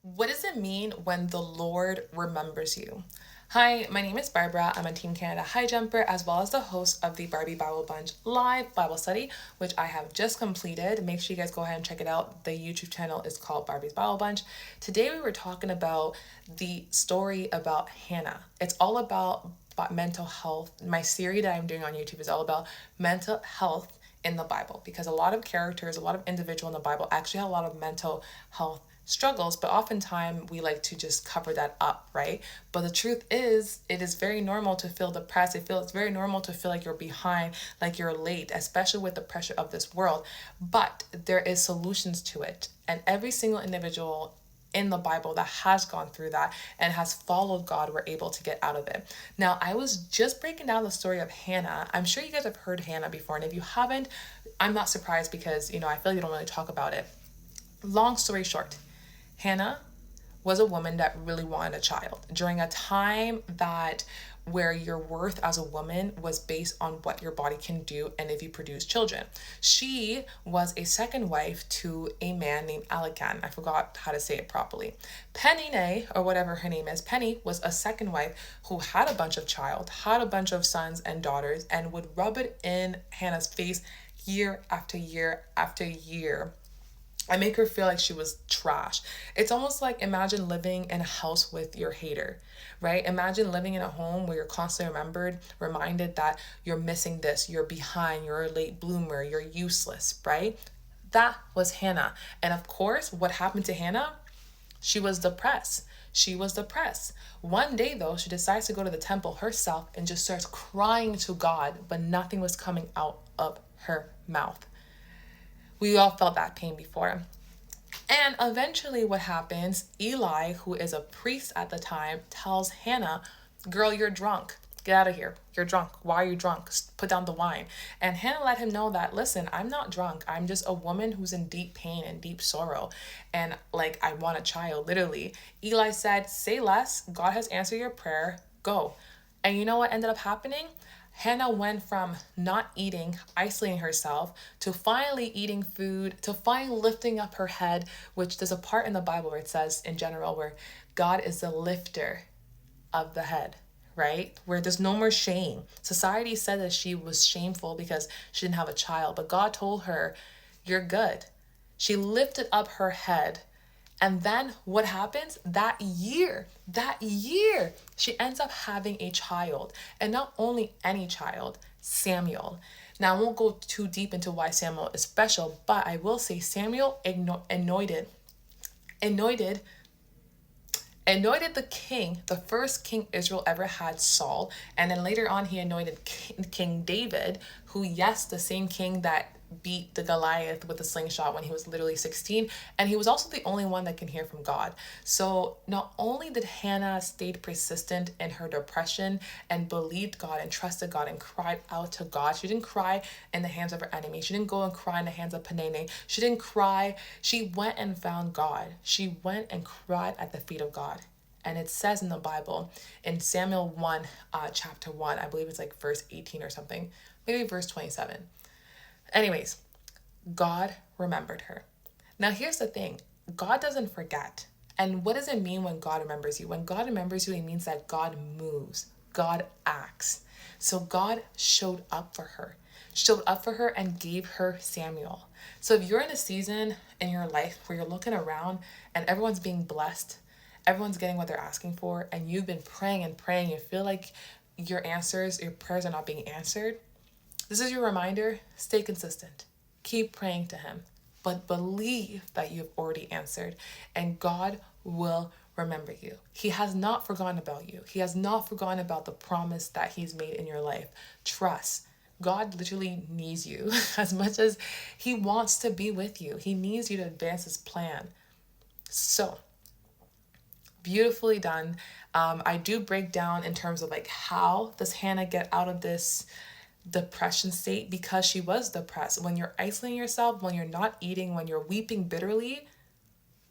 What does it mean when the Lord remembers you? Hi, my name is Barbara. I'm a Team Canada high jumper as well as the host of the Barbie Bible Bunch live Bible study, which I have just completed. Make sure you guys go ahead and check it out. The YouTube channel is called Barbie's Bible Bunch. Today we were talking about the story about Hannah. It's all about mental health. My series that I'm doing on YouTube is all about mental health in the Bible because a lot of characters, a lot of individuals in the Bible actually have a lot of mental health struggles, but oftentimes we like to just cover that up, right? But the truth is, it is very normal to feel depressed. It's very normal to feel like you're behind, like you're late, especially with the pressure of this world. But there is solutions to it. And every single individual in the Bible that has gone through that and has followed God were able to get out of it. Now, I was just breaking down the story of Hannah. I'm sure you guys have heard Hannah before, and if you haven't, I'm not surprised because, I feel like you don't really talk about it. Long story short, Hannah was a woman that really wanted a child during a time that where your worth as a woman was based on what your body can do and if you produce children. She was a second wife to a man named Alakan. I forgot how to say it properly. Penny, or whatever her name is, Penny was a second wife who had a bunch of child, had a bunch of sons and daughters, and would rub it in Hannah's face year after year after year. I make her feel like she was trash. It's almost like imagine living in a house with your hater, right? Imagine living in a home where you're constantly reminded that you're missing this, you're behind, you're a late bloomer, you're useless, right? That was Hannah. And of course, what happened to Hannah? She was depressed. She was depressed. One day, though, she decides to go to the temple herself and just starts crying to God, but nothing was coming out of her mouth. We all felt that pain before. And eventually, what happens, Eli, who is a priest at the time, tells Hannah, "Girl, you're drunk. Get out of here. You're drunk. Why are you drunk? Put down the wine." And Hannah let him know that, listen, I'm not drunk. I'm just a woman who's in deep pain and deep sorrow. And like, I want a child, literally. Eli said, "Say less. God has answered your prayer. Go." And you know what ended up happening? Hannah went from not eating, isolating herself, to finally eating food, to finally lifting up her head, which there's a part in the Bible where it says, in general, where God is the lifter of the head, right? Where there's no more shame. Society said that she was shameful because she didn't have a child, but God told her, "You're good." She lifted up her head. And then what happens? That year, she ends up having a child. And not only any child, Samuel. Now, I won't go too deep into why Samuel is special, but I will say Samuel anointed anointed the king, the first king Israel ever had, Saul, and then later on he anointed King David, who, yes, the same king that beat the Goliath with a slingshot when he was literally 16, and he was also the only one that can hear from God. So not only did Hannah stayed persistent in her depression and believed God and trusted God and cried out to God, she didn't cry in the hands of her enemy. She didn't go and cry in the hands of Penene. She didn't cry. She went and found God. She went and cried at the feet of God. And it says in the Bible, in Samuel 1, chapter 1, I believe it's like verse 18 or something, maybe verse 27. Anyways, God remembered her. Now, here's the thing. God doesn't forget. And what does it mean when God remembers you? When God remembers you, it means that God moves. God acts. So God showed up for her and gave her Samuel. So if you're in a season in your life where you're looking around and everyone's being blessed, everyone's getting what they're asking for, and you've been praying and praying, you feel like your prayers are not being answered, this is your reminder, stay consistent. Keep praying to him, but believe that you've already answered, and God will remember you. He has not forgotten about you. He has not forgotten about the promise that he's made in your life. Trust. God literally needs you as much as he wants to be with you. He needs you to advance his plan. So, beautifully done. I do break down in terms of like how does Hannah get out of this depression state, because she was depressed. When you're isolating yourself, when you're not eating, when you're weeping bitterly,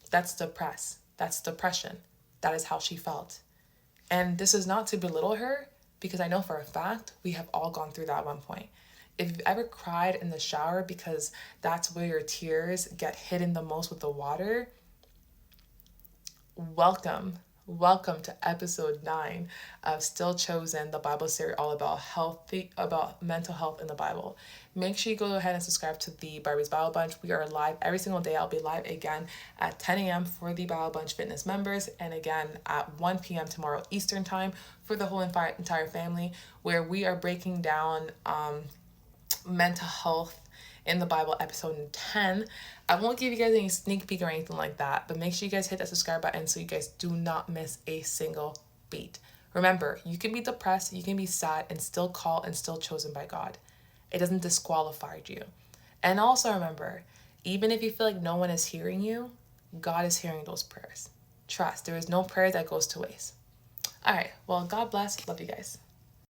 that's depressed. That's depression. That is how she felt. And this is not to belittle her, because I know for a fact we have all gone through that at one point. If you've ever cried in the shower because that's where your tears get hidden the most with the water, welcome to episode 9 of Still Chosen, the Bible series all about mental health in the Bible. Make sure you go ahead and subscribe to the Barbie's Bible Bunch. We are live every single day. I'll be live again at 10 a.m. for the Bible Bunch Fitness members, and again at 1 p.m. tomorrow Eastern time for the whole entire family, where we are breaking down mental health in the Bible, episode 10. I won't give you guys any sneak peek or anything like that, but make sure you guys hit that subscribe button so you guys do not miss a single beat. Remember, you can be depressed, you can be sad, and still called and still chosen by God. It doesn't disqualify you. And also remember, even if you feel like no one is hearing you, God is hearing those prayers. Trust, there is no prayer that goes to waste. All right, well, God bless. Love you guys.